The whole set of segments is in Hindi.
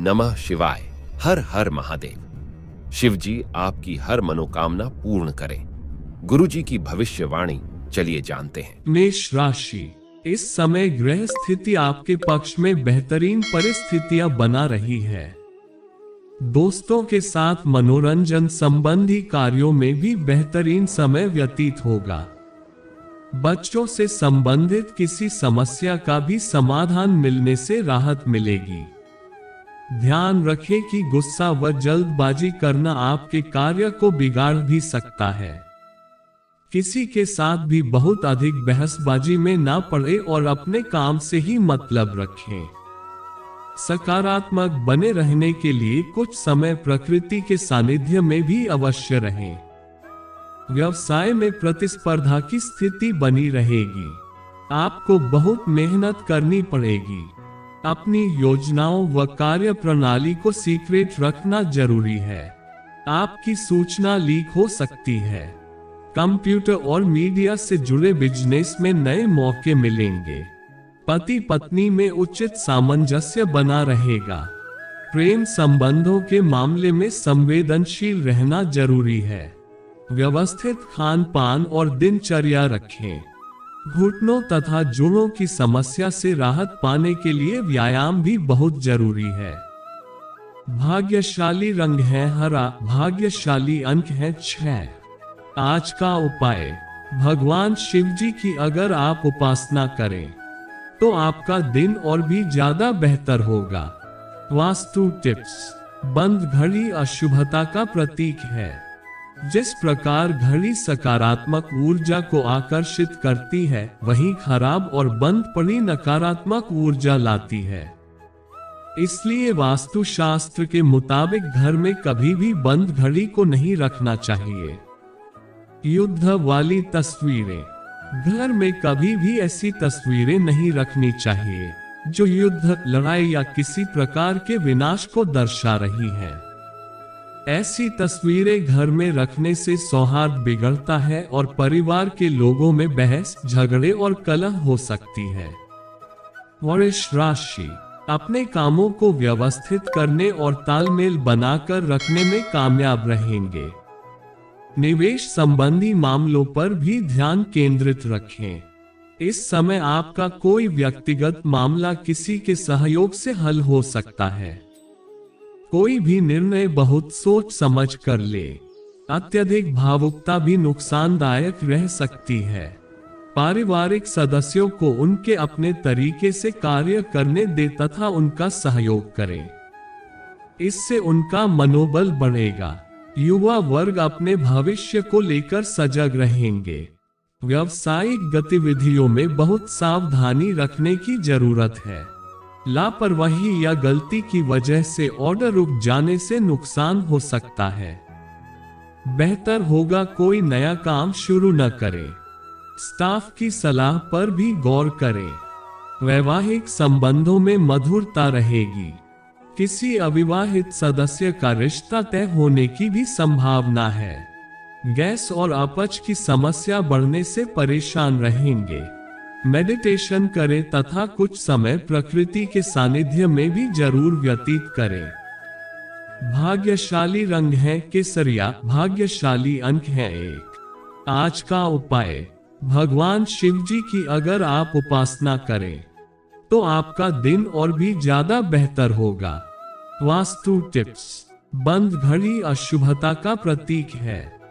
नमः शिवाय। हर हर महादेव। शिव जी आपकी हर मनोकामना पूर्ण करें। गुरु जी की भविष्यवाणी चलिए जानते हैं। मेष राशि, इस समय ग्रह स्थिति आपके पक्ष में बेहतरीन परिस्थितियां बना रही है। दोस्तों के साथ मनोरंजन संबंधी कार्यों में भी बेहतरीन समय व्यतीत होगा। बच्चों से संबंधित किसी समस्या का भी समाधान मिलने से राहत मिलेगी। ध्यान रखें कि गुस्सा व जल्दबाजी करना आपके कार्य को बिगाड़ भी सकता है। किसी के साथ भी बहुत अधिक बहसबाजी में ना पड़े और अपने काम से ही मतलब रखें। सकारात्मक बने रहने के लिए कुछ समय प्रकृति के सानिध्य में भी अवश्य रहें। व्यवसाय में प्रतिस्पर्धा की स्थिति बनी रहेगी। आपको बहुत मेहनत करनी पड़ेगी। अपनी योजनाओं व कार्य प्रणाली को सीक्रेट रखना जरूरी है। आपकी सूचना लीक हो सकती है। कंप्यूटर और मीडिया से जुड़े बिजनेस में नए मौके मिलेंगे। पति पत्नी में उचित सामंजस्य बना रहेगा। प्रेम संबंधों के मामले में संवेदनशील रहना जरूरी है। व्यवस्थित खान पान और दिनचर्या रखें। घुटनों तथा जोड़ों की समस्या से राहत पाने के लिए व्यायाम भी बहुत जरूरी है। भाग्यशाली रंग है हरा। भाग्यशाली अंक है 6। आज का उपाय, भगवान शिव जी की अगर आप उपासना करें तो आपका दिन और भी ज्यादा बेहतर होगा। वास्तु टिप्स, बंद घड़ी अशुभता का प्रतीक है। जिस प्रकार घड़ी सकारात्मक ऊर्जा को आकर्षित करती है, वहीं खराब और बंद पड़ी नकारात्मक ऊर्जा लाती है। इसलिए वास्तुशास्त्र के मुताबिक घर में कभी भी बंद घड़ी को नहीं रखना चाहिए। युद्ध वाली तस्वीरें, घर में कभी भी ऐसी तस्वीरें नहीं रखनी चाहिए जो युद्ध, लड़ाई या किसी प्रकार के विनाश को दर्शा रही है। ऐसी तस्वीरें घर में रखने से सौहार्द बिगड़ता है और परिवार के लोगों में बहस, झगड़े और कलह हो सकती है। वृष राशि, अपने कामों को व्यवस्थित करने और तालमेल बनाकर रखने में कामयाब रहेंगे। निवेश संबंधी मामलों पर भी ध्यान केंद्रित रखें। इस समय आपका कोई व्यक्तिगत मामला किसी के सहयोग से हल हो सकता है। कोई भी निर्णय बहुत सोच समझ कर ले। अत्यधिक भावुकता भी नुकसानदायक रह सकती है। पारिवारिक सदस्यों को उनके अपने तरीके से कार्य करने दे तथा उनका सहयोग करें। इससे उनका मनोबल बढ़ेगा। युवा वर्ग अपने भविष्य को लेकर सजग रहेंगे। व्यावसायिक गतिविधियों में बहुत सावधानी रखने की जरूरत है। लापरवाही या गलती की वजह से ऑर्डर रुक जाने से नुकसान हो सकता है। बेहतर होगा कोई नया काम शुरू न करें। स्टाफ की सलाह पर भी गौर करें। वैवाहिक संबंधों में मधुरता रहेगी। किसी अविवाहित सदस्य का रिश्ता तय होने की भी संभावना है। गैस और अपच की समस्या बढ़ने से परेशान रहेंगे। मेडिटेशन करें तथा कुछ समय प्रकृति के सानिध्य में भी जरूर व्यतीत करें। भाग्यशाली रंग है केसरिया। भाग्यशाली अंक है 1। आज का उपाय, भगवान शिव जी की अगर आप उपासना करें तो आपका दिन और भी ज्यादा बेहतर होगा। वास्तु टिप्स, बंद घड़ी अशुभता का प्रतीक है।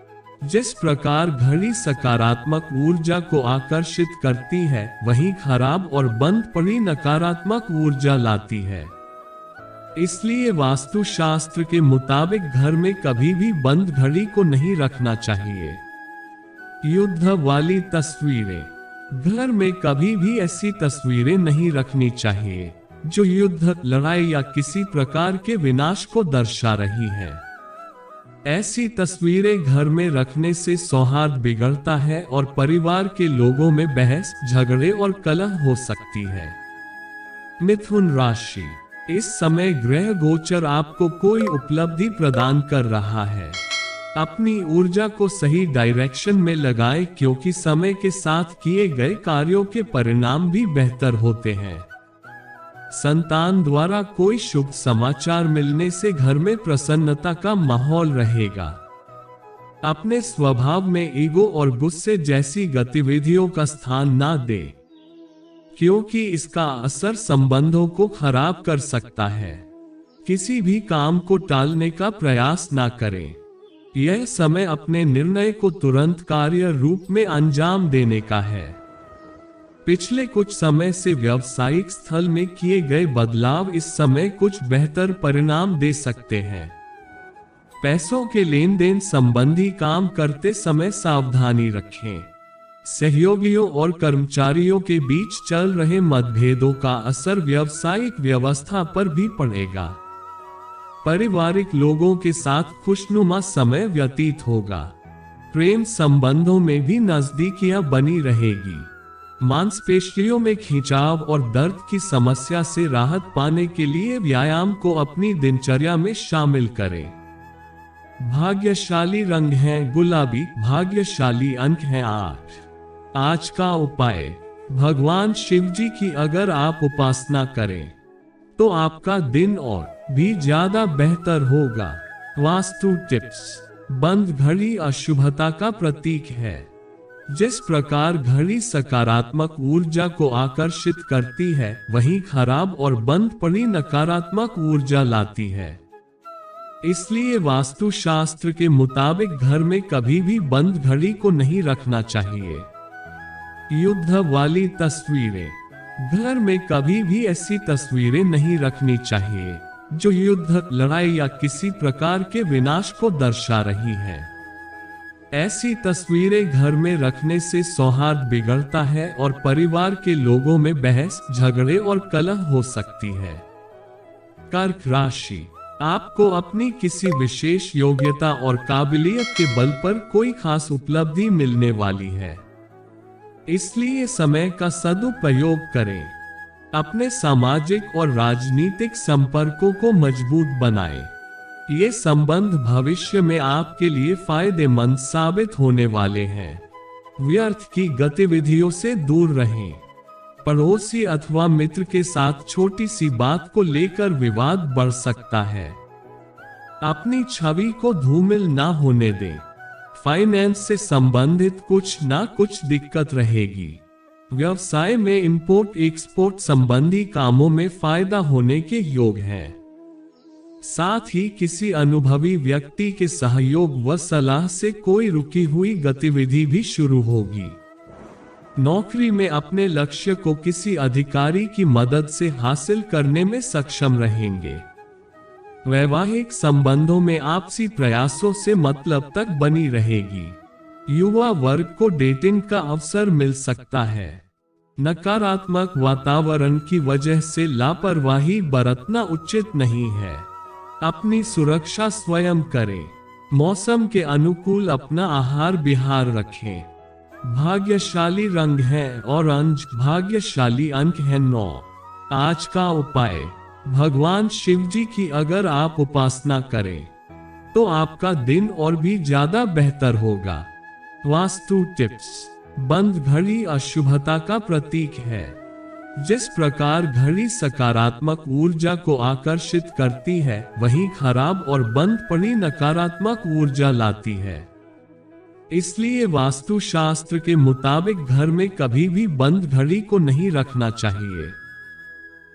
जिस प्रकार घड़ी सकारात्मक ऊर्जा को आकर्षित करती है, वहीं खराब और बंद पड़ी नकारात्मक ऊर्जा लाती है। इसलिए वास्तुशास्त्र के मुताबिक घर में कभी भी बंद घड़ी को नहीं रखना चाहिए। युद्ध वाली तस्वीरें, घर में कभी भी ऐसी तस्वीरें नहीं रखनी चाहिए जो युद्ध, लड़ाई या किसी प्रकार के विनाश को दर्शा रही है। ऐसी तस्वीरें घर में रखने से सौहार्द बिगड़ता है और परिवार के लोगों में बहस, झगड़े और कलह हो सकती है। मिथुन राशि, इस समय ग्रह गोचर आपको कोई उपलब्धि प्रदान कर रहा है। अपनी ऊर्जा को सही डायरेक्शन में लगाएं, क्योंकि समय के साथ किए गए कार्यों के परिणाम भी बेहतर होते हैं। संतान द्वारा कोई शुभ समाचार मिलने से घर में प्रसन्नता का माहौल रहेगा। अपने स्वभाव में ईगो और गुस्से जैसी गतिविधियों का स्थान ना दे, क्योंकि इसका असर संबंधों को खराब कर सकता है। किसी भी काम को टालने का प्रयास ना करें। यह समय अपने निर्णय को तुरंत कार्य रूप में अंजाम देने का है। पिछले कुछ समय से व्यावसायिक स्थल में किए गए बदलाव इस समय कुछ बेहतर परिणाम दे सकते हैं। पैसों के लेन देन संबंधी काम करते समय सावधानी रखें। सहयोगियों और कर्मचारियों के बीच चल रहे मतभेदों का असर व्यावसायिक व्यवस्था पर भी पड़ेगा। पारिवारिक लोगों के साथ खुशनुमा समय व्यतीत होगा। प्रेम संबंधों में भी नजदीकियां बनी रहेगी। मांसपेशियों में खिंचाव और दर्द की समस्या से राहत पाने के लिए व्यायाम को अपनी दिनचर्या में शामिल करें। भाग्यशाली रंग है गुलाबी। भाग्यशाली अंक है 8। आज का उपाय, भगवान शिव जी की अगर आप उपासना करें तो आपका दिन और भी ज्यादा बेहतर होगा। वास्तु टिप्स। बंद घड़ी अशुभता का प्रतीक है। जिस प्रकार घड़ी सकारात्मक ऊर्जा को आकर्षित करती है, वहीं खराब और बंद पड़ी नकारात्मक ऊर्जा लाती है। इसलिए वास्तुशास्त्र के मुताबिक घर में कभी भी बंद घड़ी को नहीं रखना चाहिए। युद्ध वाली तस्वीरें। घर में कभी भी ऐसी तस्वीरें नहीं रखनी चाहिए जो युद्ध, लड़ाई या किसी प्रकार के विनाश को दर्शा रही है। ऐसी तस्वीरें घर में रखने से सौहार्द बिगड़ता है और परिवार के लोगों में बहस, झगड़े और कलह हो सकती है। कर्क राशि। आपको अपनी किसी विशेष योग्यता और काबिलियत के बल पर कोई खास उपलब्धि मिलने वाली है, इसलिए समय का सदुपयोग करें। अपने सामाजिक और राजनीतिक संपर्कों को मजबूत बनाएं। ये संबंध भविष्य में आपके लिए फायदेमंद साबित होने वाले हैं। व्यर्थ की गतिविधियों से दूर रहें। पड़ोसी अथवा मित्र के साथ छोटी सी बात को लेकर विवाद बढ़ सकता है। अपनी छवि को धूमिल ना होने दें। फाइनेंस से संबंधित कुछ ना कुछ दिक्कत रहेगी। व्यवसाय में इंपोर्ट एक्सपोर्ट संबंधी कामों में फायदा होने के योग हैं। साथ ही किसी अनुभवी व्यक्ति के सहयोग व सलाह से कोई रुकी हुई गतिविधि भी शुरू होगी। नौकरी में अपने लक्ष्य को किसी अधिकारी की मदद से हासिल करने में सक्षम रहेंगे। वैवाहिक संबंधों में आपसी प्रयासों से मतलब तक बनी रहेगी। युवा वर्ग को डेटिंग का अवसर मिल सकता है। नकारात्मक वातावरण की वजह से लापरवाही बरतना उचित नहीं है। अपनी सुरक्षा स्वयं करें। मौसम के अनुकूल अपना आहार विहार रखें। भाग्यशाली रंग है ऑरेंज। भाग्यशाली अंक है 9। आज का उपाय, भगवान शिव जी की अगर आप उपासना करें तो आपका दिन और भी ज्यादा बेहतर होगा। वास्तु टिप्स। बंद घड़ी अशुभता का प्रतीक है। जिस प्रकार घड़ी सकारात्मक ऊर्जा को आकर्षित करती है, वहीं खराब और बंद पड़ी नकारात्मक ऊर्जा लाती है। इसलिए वास्तुशास्त्र के मुताबिक घर में कभी भी बंद घड़ी को नहीं रखना चाहिए।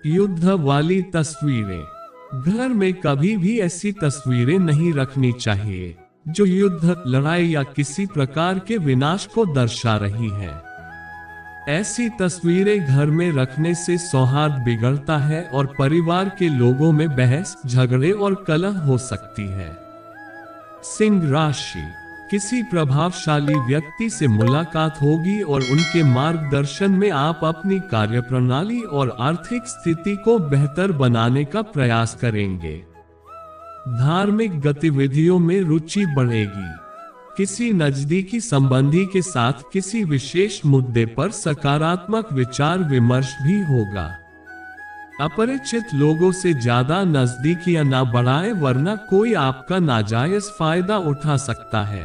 युद्ध वाली तस्वीरें। घर में कभी भी ऐसी तस्वीरें नहीं रखनी चाहिए जो युद्ध, लड़ाई या किसी प्रकार के विनाश को दर्शा रही है। ऐसी तस्वीरें घर में रखने से सौहार्द बिगड़ता है और परिवार के लोगों में बहस, झगड़े और कलह हो सकती है। सिंह राशि। किसी प्रभावशाली व्यक्ति से मुलाकात होगी और उनके मार्गदर्शन में आप अपनी कार्यप्रणाली और आर्थिक स्थिति को बेहतर बनाने का प्रयास करेंगे। धार्मिक गतिविधियों में रुचि बढ़ेगी। किसी नजदीकी संबंधी के साथ किसी विशेष मुद्दे पर सकारात्मक विचार विमर्श भी होगा। अपरिचित लोगों से ज्यादा नजदीकियां ना बढ़ाएं, वरना कोई आपका नाजायज फायदा उठा सकता है।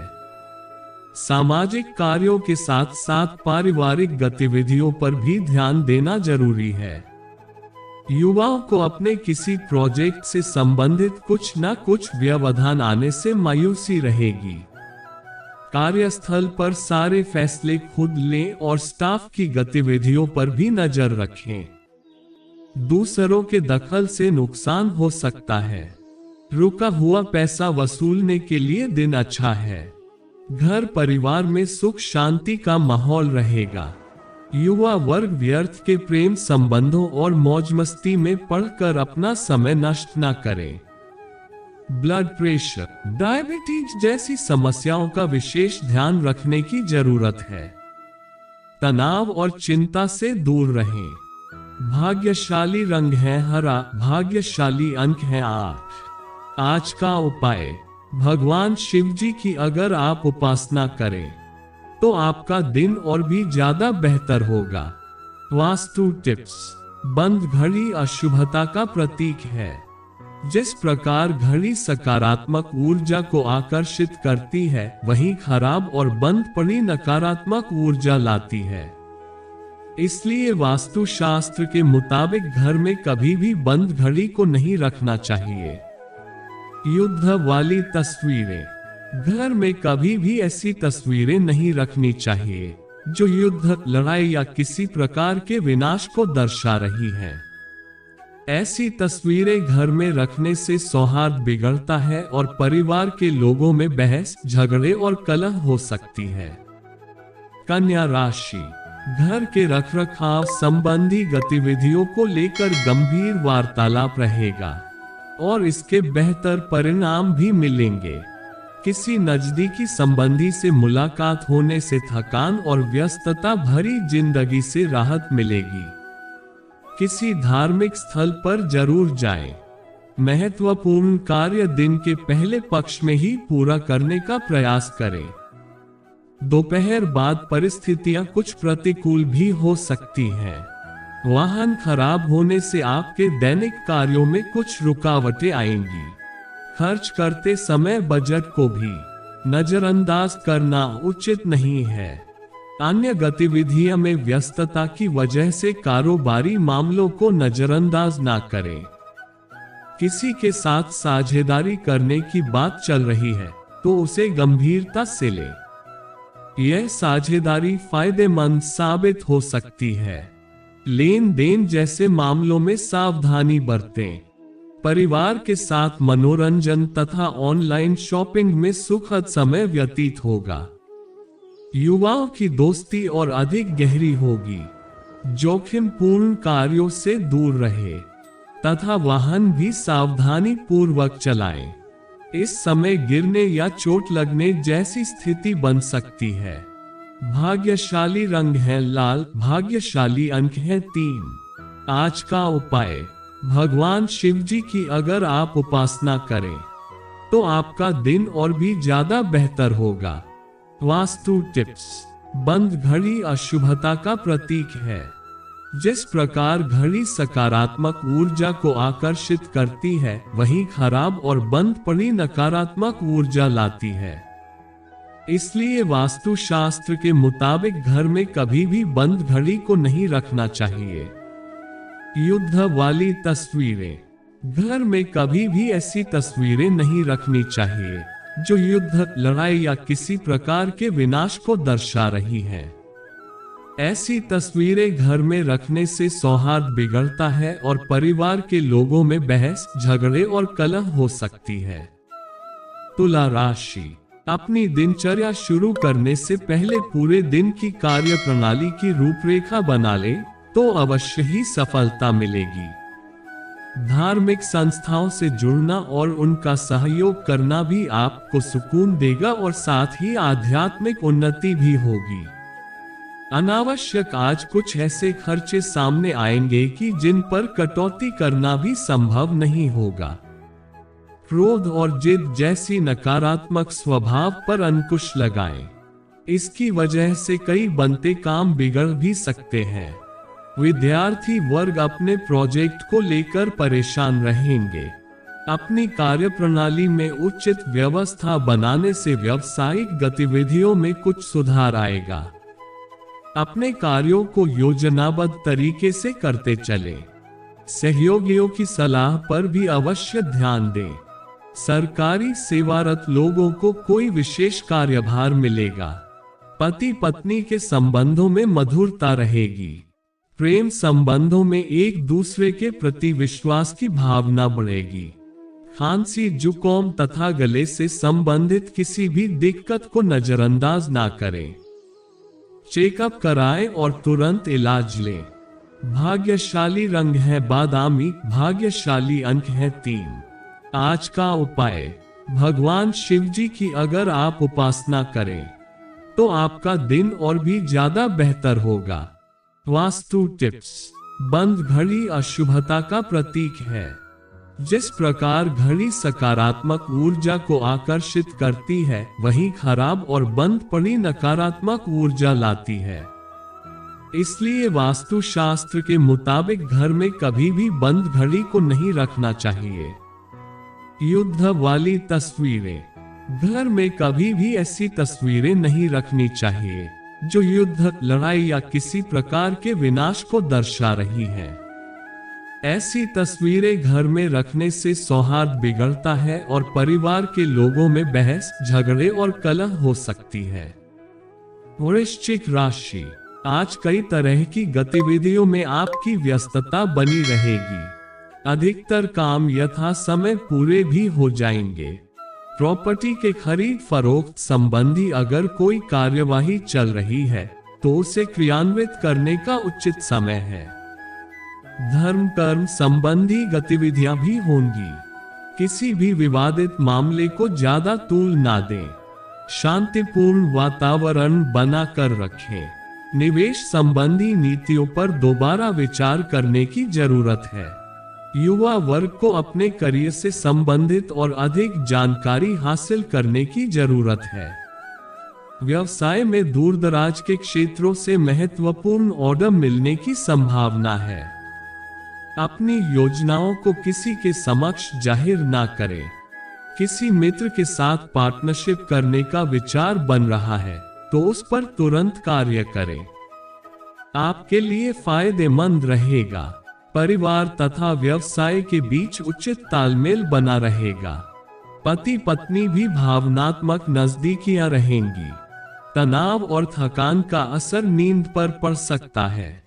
सामाजिक कार्यों के साथ साथ पारिवारिक गतिविधियों पर भी ध्यान देना जरूरी है। युवाओं को अपने किसी प्रोजेक्ट से संबंधित कुछ न कुछ व्यवधान आने से मायूसी रहेगी। कार्यस्थल पर सारे फैसले खुद लें और स्टाफ की गतिविधियों पर भी नजर रखें। दूसरों के दखल से नुकसान हो सकता है। रुका हुआ पैसा वसूलने के लिए दिन अच्छा है। घर परिवार में सुख शांति का माहौल रहेगा। युवा वर्ग व्यर्थ के प्रेम संबंधों और मौज मस्ती में पड़कर अपना समय नष्ट न करे। ब्लड प्रेशर, डायबिटीज जैसी समस्याओं का विशेष ध्यान रखने की जरूरत है। तनाव और चिंता से दूर रहें। भाग्यशाली रंग है हरा, भाग्यशाली अंक है 8। आज का उपाय, भगवान शिव जी की अगर आप उपासना करें तो आपका दिन और भी ज्यादा बेहतर होगा। वास्तु टिप्स, बंद घड़ी अशुभता का प्रतीक है। जिस प्रकार घड़ी सकारात्मक ऊर्जा को आकर्षित करती है, वहीं खराब और बंद पड़ी नकारात्मक ऊर्जा लाती है। इसलिए वास्तु शास्त्र के मुताबिक घर में कभी भी बंद घड़ी को नहीं रखना चाहिए। युद्ध वाली तस्वीरें, घर में कभी भी ऐसी तस्वीरें नहीं रखनी चाहिए जो युद्ध, लड़ाई या किसी प्रकार के विनाश को दर्शा रही हैं। ऐसी तस्वीरें घर में रखने से सौहार्द बिगड़ता है और परिवार के लोगों में बहस, झगड़े और कलह हो सकती है। कन्या राशि, घर के रखरखाव संबंधी गतिविधियों को लेकर गंभीर वार्तालाप रहेगा और इसके बेहतर परिणाम भी मिलेंगे। किसी नजदीकी संबंधी से मुलाकात होने से थकान और व्यस्तता भरी जिंदगी से राहत मिलेगी। किसी धार्मिक स्थल पर जरूर जाएं। महत्वपूर्ण कार्य दिन के पहले पक्ष में ही पूरा करने का प्रयास करें। दोपहर बाद परिस्थितियां कुछ प्रतिकूल भी हो सकती हैं। वाहन खराब होने से आपके दैनिक कार्यों में कुछ रुकावटें आएंगी। खर्च करते समय बजट को भी नजरअंदाज करना उचित नहीं है। अन्य गतिविधियों में व्यस्तता की वजह से कारोबारी मामलों को नजरअंदाज ना करें। किसी के साथ साझेदारी करने की बात चल रही है तो उसे गंभीरता से लें। यह साझेदारी फायदेमंद साबित हो सकती है। लेन देन जैसे मामलों में सावधानी बरतें। परिवार के साथ मनोरंजन तथा ऑनलाइन शॉपिंग में सुखद समय व्यतीत होगा। युवाओं की दोस्ती और अधिक गहरी होगी। जोखिम पूर्ण कार्यों से दूर रहे तथा वाहन भी सावधानी पूर्वक चलाएं। इस समय गिरने या चोट लगने जैसी स्थिति बन सकती है। भाग्यशाली रंग है लाल, भाग्यशाली अंक है 3। आज का उपाय, भगवान शिव जी की अगर आप उपासना करें तो आपका दिन और भी ज्यादा बेहतर होगा। वास्तु टिप्स, बंद घड़ी अशुभता का प्रतीक है। जिस प्रकार घड़ी सकारात्मक ऊर्जा को आकर्षित करती है, वहीं खराब और बंद पड़ी नकारात्मक ऊर्जा लाती है। इसलिए वास्तु शास्त्र के मुताबिक घर में कभी भी बंद घड़ी को नहीं रखना चाहिए। युद्ध वाली तस्वीरें, घर में कभी भी ऐसी तस्वीरें नहीं रखनी चाहिए जो युद्ध, लड़ाई या किसी प्रकार के विनाश को दर्शा रही हैं। ऐसी तस्वीरें घर में रखने से सौहार्द बिगड़ता है और परिवार के लोगों में बहस, झगड़े और कलह हो सकती है। तुला राशि, अपनी दिनचर्या शुरू करने से पहले पूरे दिन की कार्य प्रणाली की रूपरेखा बना ले तो अवश्य ही सफलता मिलेगी। धार्मिक संस्थाओं से जुड़ना और उनका सहयोग करना भी आपको सुकून देगा और साथ ही आध्यात्मिक उन्नति भी होगी। अनावश्यक आज कुछ ऐसे खर्चे सामने आएंगे कि जिन पर कटौती करना भी संभव नहीं होगा। क्रोध और जिद जैसी नकारात्मक स्वभाव पर अंकुश लगाएं। इसकी वजह से कई बनते काम बिगड़ भी सकते हैं। विद्यार्थी वर्ग अपने प्रोजेक्ट को लेकर परेशान रहेंगे। अपनी कार्यप्रणाली में उचित व्यवस्था बनाने से व्यावसायिक गतिविधियों में कुछ सुधार आएगा। अपने कार्यों को योजनाबद्ध तरीके से करते चलें। सहयोगियों की सलाह पर भी अवश्य ध्यान दें। सरकारी सेवारत लोगों को कोई विशेष कार्यभार मिलेगा। पति पत्नी के संबंधों में मधुरता रहेगी। प्रेम संबंधों में एक दूसरे के प्रति विश्वास की भावना बढ़ेगी। खांसी, जुकाम तथा गले से संबंधित किसी भी दिक्कत को नजरअंदाज ना करें। चेकअप कराएं और तुरंत इलाज लें। भाग्यशाली रंग है बादामी। भाग्यशाली अंक है 3। आज का उपाय, भगवान शिव जी की अगर आप उपासना करें तो आपका दिन और भी ज्यादा बेहतर होगा। वास्तु टिप्स। बंद घड़ी अशुभता का प्रतीक है। जिस प्रकार घड़ी सकारात्मक ऊर्जा को आकर्षित करती है, वहीं खराब और बंद पड़ी नकारात्मक ऊर्जा लाती है। इसलिए वास्तु शास्त्र के मुताबिक घर में कभी भी बंद घड़ी को नहीं रखना चाहिए। युद्ध वाली तस्वीरें। घर में कभी भी ऐसी तस्वीरें नहीं रखनी चाहिए जो युद्ध, लड़ाई या किसी प्रकार के विनाश को दर्शा रही हैं। ऐसी तस्वीरें घर में रखने से सौहार्द बिगड़ता है और परिवार के लोगों में बहस, झगड़े और कलह हो सकती है। वृश्चिक राशि। आज कई तरह की गतिविधियों में आपकी व्यस्तता बनी रहेगी। अधिकतर काम यथा समय पूरे भी हो जाएंगे। प्रॉपर्टी के खरीद फरोख्त संबंधी अगर कोई कार्यवाही चल रही है तो उसे क्रियान्वित करने का उचित समय है। धर्म कर्म संबंधी गतिविधियां भी होंगी। किसी भी विवादित मामले को ज्यादा तूल ना दें। शांतिपूर्ण वातावरण बनाकर रखें। निवेश संबंधी नीतियों पर दोबारा विचार करने की जरूरत है। युवा वर्ग को अपने करियर से संबंधित और अधिक जानकारी हासिल करने की जरूरत है। व्यवसाय में दूरदराज के क्षेत्रों से महत्वपूर्ण ऑर्डर मिलने की संभावना है। अपनी योजनाओं को किसी के समक्ष जाहिर ना करें। किसी मित्र के साथ पार्टनरशिप करने का विचार बन रहा है तो उस पर तुरंत कार्य करें। आपके लिए फायदेमंद रहेगा। परिवार तथा व्यवसाय के बीच उचित तालमेल बना रहेगा। पति पत्नी भी भावनात्मक नजदीकियां रहेंगी। तनाव और थकान का असर नींद पर पड़ सकता है,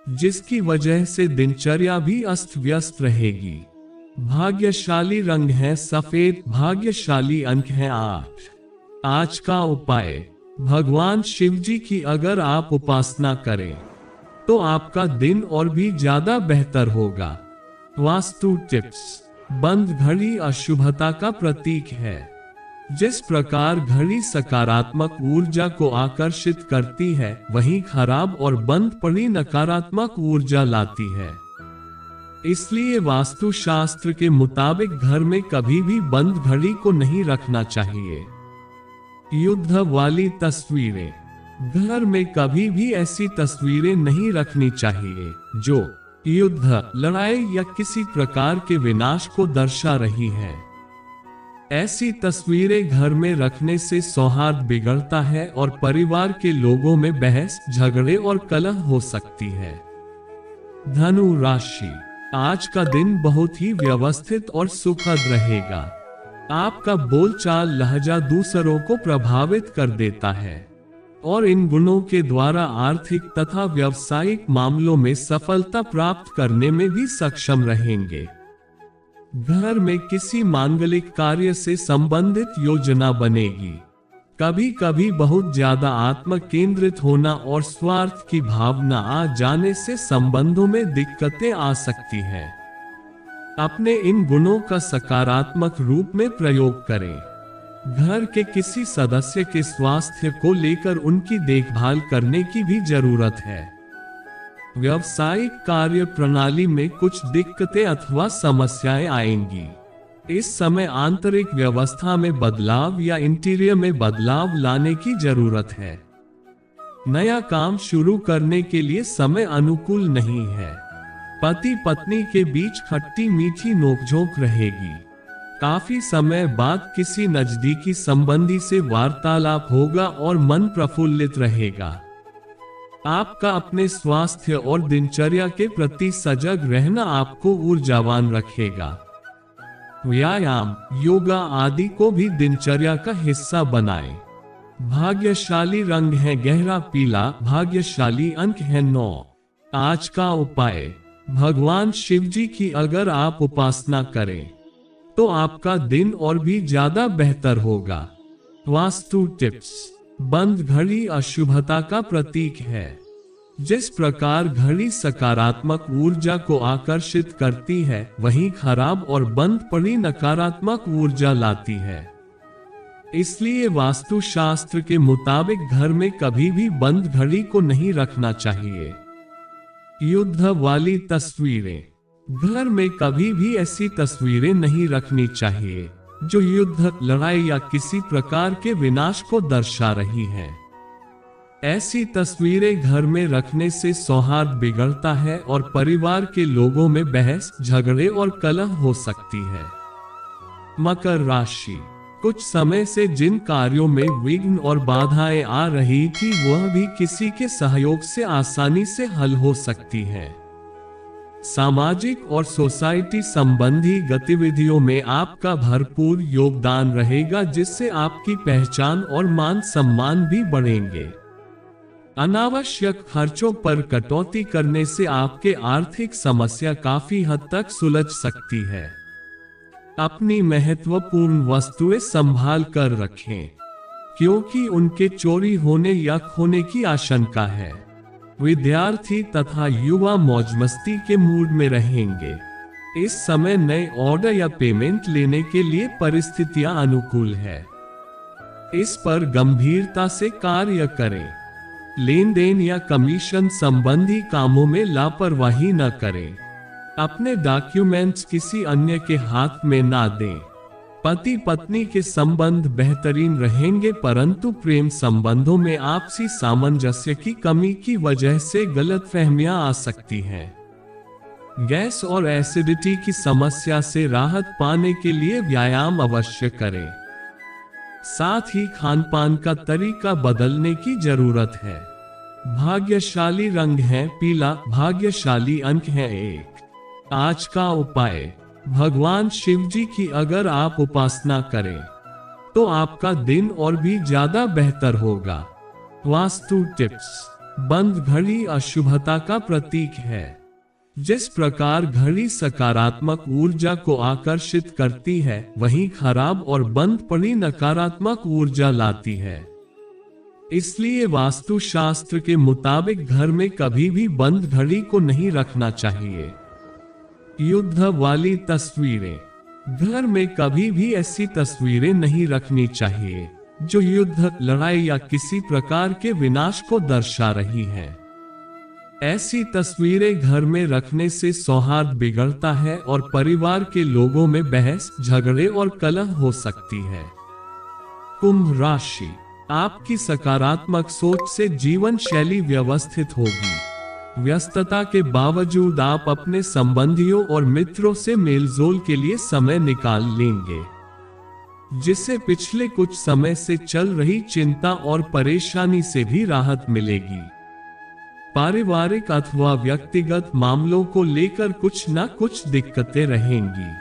जिसकी वजह से दिनचर्या भी अस्त व्यस्त रहेगी। भाग्यशाली रंग है सफेद। भाग्यशाली अंक है 8। आज का उपाय, भगवान शिव जी की अगर आप उपासना करें तो आपका दिन और भी ज्यादा बेहतर होगा। वास्तु टिप्स। बंद घड़ी अशुभता का प्रतीक है। जिस प्रकार घड़ी सकारात्मक ऊर्जा को आकर्षित करती है, वहीं खराब और बंद पड़ी नकारात्मक ऊर्जा लाती है। इसलिए वास्तु शास्त्र के मुताबिक घर में कभी भी बंद घड़ी को नहीं रखना चाहिए। युद्ध वाली तस्वीरें। घर में कभी भी ऐसी तस्वीरें नहीं रखनी चाहिए जो युद्ध, लड़ाई या किसी प्रकार के विनाश को दर्शा रही हैं। ऐसी तस्वीरें घर में रखने से सौहार्द बिगड़ता है और परिवार के लोगों में बहस, झगड़े और कलह हो सकती है। धनु राशि। आज का दिन बहुत ही व्यवस्थित और सुखद रहेगा। आपका बोलचाल लहजा दूसरों को प्रभावित कर देता है और इन गुणों के द्वारा आर्थिक तथा व्यावसायिक मामलों में सफलता प्राप्त करने में भी सक्षम रहेंगे। घर में किसी मांगलिक कार्य से संबंधित योजना बनेगी। कभी कभी बहुत ज्यादा आत्म केंद्रित होना और स्वार्थ की भावना आ जाने से संबंधों में दिक्कतें आ सकती हैं। अपने इन गुणों का सकारात्मक रूप में प्रयोग करें। घर के किसी सदस्य के स्वास्थ्य को लेकर उनकी देखभाल करने की भी जरूरत है। व्यावसायिक कार्य प्रणाली में कुछ दिक्कतें अथवा समस्याएं आएंगी। इस समय आंतरिक व्यवस्था में बदलाव या इंटीरियर में बदलाव लाने की जरूरत है। नया काम शुरू करने के लिए समय अनुकूल नहीं है। पति पत्नी के बीच खट्टी मीठी नोकझोंक रहेगी। काफी समय बाद किसी नजदीकी संबंधी से वार्तालाप होगा और मन प्रफुल्लित रहेगा। आपका अपने स्वास्थ्य और दिनचर्या के प्रति सजग रहना आपको ऊर्जावान रखेगा। व्यायाम, योगा आदि को भी दिनचर्या का हिस्सा बनाएं। भाग्यशाली रंग है गहरा पीला, भाग्यशाली अंक है 9। आज का उपाय, भगवान शिव जी की अगर आप उपासना करें तो आपका दिन और भी ज्यादा बेहतर होगा। वास्तु टिप्स, बंद घड़ी अशुभता का प्रतीक है। जिस प्रकार घड़ी सकारात्मक ऊर्जा को आकर्षित करती है, वहीं खराब और बंद पड़ी नकारात्मक ऊर्जा लाती है। इसलिए वास्तुशास्त्र के मुताबिक घर में कभी भी बंद घड़ी को नहीं रखना चाहिए। युद्ध वाली तस्वीरें, घर में कभी भी ऐसी तस्वीरें नहीं रखनी चाहिए जो युद्ध, लड़ाई या किसी प्रकार के विनाश को दर्शा रही हैं। ऐसी तस्वीरें घर में रखने से सौहार्द बिगड़ता है और परिवार के लोगों में बहस, झगड़े और कलह हो सकती है। मकर राशि, कुछ समय से जिन कार्यों में विघ्न और बाधाएं आ रही थी, वह भी किसी के सहयोग से आसानी से हल हो सकती है। सामाजिक और सोसाइटी संबंधी गतिविधियों में आपका भरपूर योगदान रहेगा, जिससे आपकी पहचान और मान सम्मान भी बढ़ेंगे। अनावश्यक खर्चों पर कटौती करने से आपके आर्थिक समस्या काफी हद तक सुलझ सकती है। अपनी महत्वपूर्ण वस्तुएं संभाल कर रखें, क्योंकि उनके चोरी होने या खोने की आशंका है। विद्यार्थी तथा युवा मौज मस्ती के मूड में रहेंगे। इस समय नए ऑर्डर या पेमेंट लेने के लिए परिस्थितियां अनुकूल है। इस पर गंभीरता से कार्य करें। लेन देन या कमीशन संबंधी कामों में लापरवाही न करें। अपने डॉक्यूमेंट्स किसी अन्य के हाथ में ना दें। पति पत्नी के संबंध बेहतरीन रहेंगे, परंतु प्रेम संबंधों में आपसी सामंजस्य की कमी की वजह से गलतफहमियां आ सकती हैं। गैस और एसिडिटी की समस्या से राहत पाने के लिए व्यायाम अवश्य करें। साथ ही खानपान का तरीका बदलने की जरूरत है। भाग्यशाली रंग है पीला, भाग्यशाली अंक है 1। आज का उपाय, भगवान शिव जी की अगर आप उपासना करें तो आपका दिन और भी ज्यादा बेहतर होगा। वास्तु टिप्स, बंद घड़ी अशुभता का प्रतीक है। जिस प्रकार घड़ी सकारात्मक ऊर्जा को आकर्षित करती है, वहीं खराब और बंद पड़ी नकारात्मक ऊर्जा लाती है। इसलिए वास्तुशास्त्र के मुताबिक घर में कभी भी बंद घड़ी को नहीं रखना चाहिए। युद्ध वाली तस्वीरें, घर में कभी भी ऐसी तस्वीरें नहीं रखनी चाहिए जो युद्ध, लड़ाई या किसी प्रकार के विनाश को दर्शा रही हैं। ऐसी तस्वीरें घर में रखने से सौहार्द बिगड़ता है और परिवार के लोगों में बहस, झगड़े और कलह हो सकती है। कुंभ राशि, आपकी सकारात्मक सोच से जीवन शैली व्यवस्थित होगी। व्यस्तता के बावजूद आप अपने संबंधियों और मित्रों से मेलजोल के लिए समय निकाल लेंगे, जिससे पिछले कुछ समय से चल रही चिंता और परेशानी से भी राहत मिलेगी। पारिवारिक अथवा व्यक्तिगत मामलों को लेकर कुछ न कुछ दिक्कतें रहेंगी,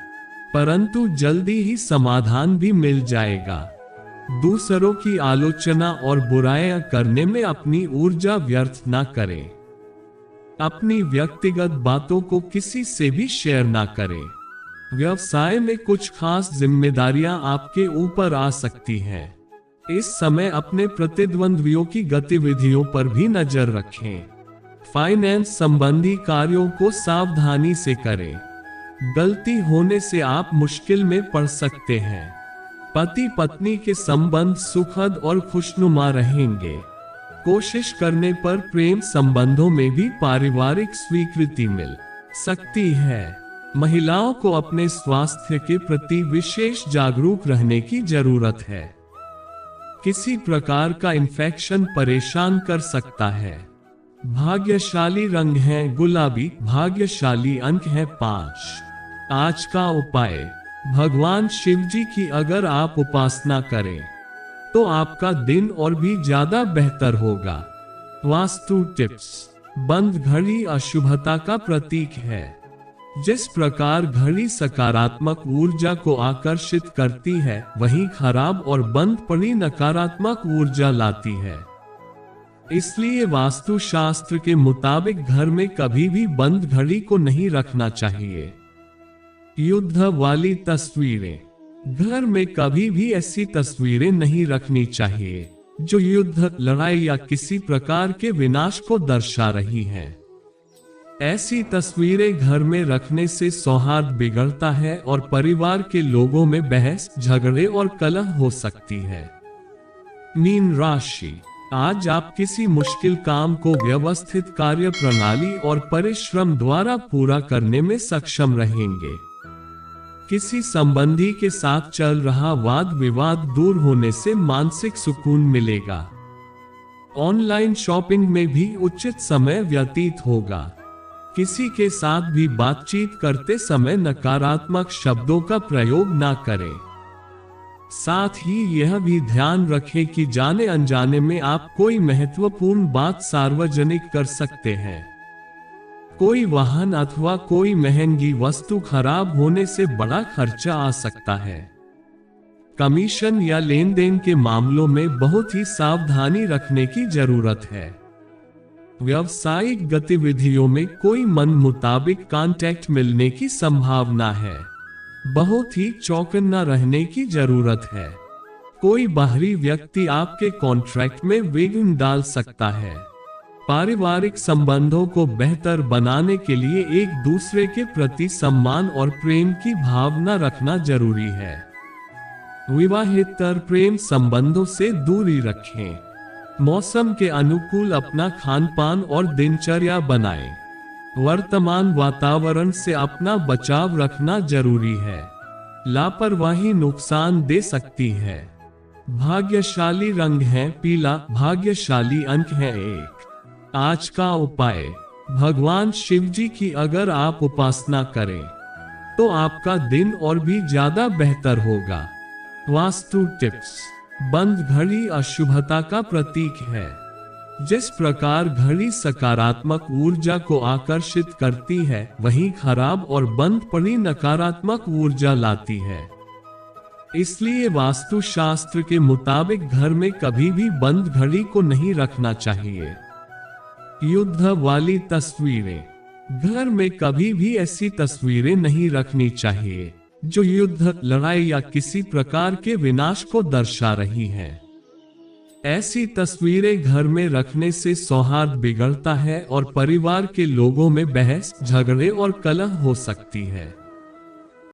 परंतु जल्दी ही समाधान भी मिल जाएगा। दूसरों की आलोचना और बुराइयां करने में अपनी ऊर्जा व्यर्थ न करें। अपनी व्यक्तिगत बातों को किसी से भी शेयर ना करें। व्यवसाय में कुछ खास जिम्मेदारियां आपके ऊपर आ सकती हैं। इस समय अपने प्रतिद्वंद्वियों की गतिविधियों पर भी नजर रखें। फाइनेंस संबंधी कार्यों को सावधानी से करें। गलती होने से आप मुश्किल में पड़ सकते हैं। पति पत्नी के संबंध सुखद और खुशनुमा रहेंगे। कोशिश करने पर प्रेम संबंधों में भी पारिवारिक स्वीकृति मिल सकती है। महिलाओं को अपने स्वास्थ्य के प्रति विशेष जागरूक रहने की जरूरत है। किसी प्रकार का इन्फेक्शन परेशान कर सकता है। भाग्यशाली रंग है गुलाबी, भाग्यशाली अंक है 5। आज का उपाय, भगवान शिव जी की अगर आप उपासना करें तो आपका दिन और भी ज्यादा बेहतर होगा। वास्तु टिप्स। बंद घड़ी अशुभता का प्रतीक है। जिस प्रकार घड़ी सकारात्मक ऊर्जा को आकर्षित करती है, वहीं खराब और बंद पड़ी नकारात्मक ऊर्जा लाती है। इसलिए वास्तु शास्त्र के मुताबिक घर में कभी भी बंद घड़ी को नहीं रखना चाहिए। युद्ध वाली तस्वीरें। घर में कभी भी ऐसी तस्वीरें नहीं रखनी चाहिए जो युद्ध, लड़ाई या किसी प्रकार के विनाश को दर्शा रही हैं। ऐसी तस्वीरें घर में रखने से सौहार्द बिगड़ता है और परिवार के लोगों में बहस, झगड़े और कलह हो सकती है। मीन राशि। आज आप किसी मुश्किल काम को व्यवस्थित कार्य प्रणाली और परिश्रम द्वारा पूरा करने में सक्षम रहेंगे। किसी संबंधी के साथ चल रहा वाद विवाद दूर होने से मानसिक सुकून मिलेगा। ऑनलाइन शॉपिंग में भी उचित समय व्यतीत होगा। किसी के साथ भी बातचीत करते समय नकारात्मक शब्दों का प्रयोग ना करें। साथ ही यह भी ध्यान रखें कि जाने अनजाने में आप कोई महत्वपूर्ण बात सार्वजनिक कर सकते हैं। कोई वाहन अथवा कोई महंगी वस्तु खराब होने से बड़ा खर्चा आ सकता है। कमीशन या लेन देन के मामलों में बहुत ही सावधानी रखने की जरूरत है। व्यावसायिक गतिविधियों में कोई मन मुताबिक कॉन्टैक्ट मिलने की संभावना है। बहुत ही चौकन्ना रहने की जरूरत है। कोई बाहरी व्यक्ति आपके कॉन्ट्रैक्ट में विघ्न डाल सकता है। पारिवारिक संबंधों को बेहतर बनाने के लिए एक दूसरे के प्रति सम्मान और प्रेम की भावना रखना जरूरी है। विवाहेतर प्रेम संबंधों से दूरी रखें। मौसम के अनुकूल अपना खानपान और दिनचर्या बनाएं। वर्तमान वातावरण से अपना बचाव रखना जरूरी है। लापरवाही नुकसान दे सकती है। भाग्यशाली रंग है पीला। भाग्यशाली अंक है 1। आज का उपाय। भगवान शिव जी की अगर आप उपासना करें तो आपका दिन और भी ज्यादा बेहतर होगा। वास्तु टिप्स। बंद घड़ी अशुभता का प्रतीक है। जिस प्रकार घड़ी सकारात्मक ऊर्जा को आकर्षित करती है, वहीं खराब और बंद पड़ी नकारात्मक ऊर्जा लाती है। इसलिए वास्तु शास्त्र के मुताबिक घर में कभी भी बंद घड़ी को नहीं रखना चाहिए। युद्ध वाली तस्वीरें। घर में कभी भी ऐसी तस्वीरें नहीं रखनी चाहिए जो युद्ध, लड़ाई या किसी प्रकार के विनाश को दर्शा रही हैं। ऐसी तस्वीरें घर में रखने से सौहार्द बिगड़ता है और परिवार के लोगों में बहस, झगड़े और कलह हो सकती है।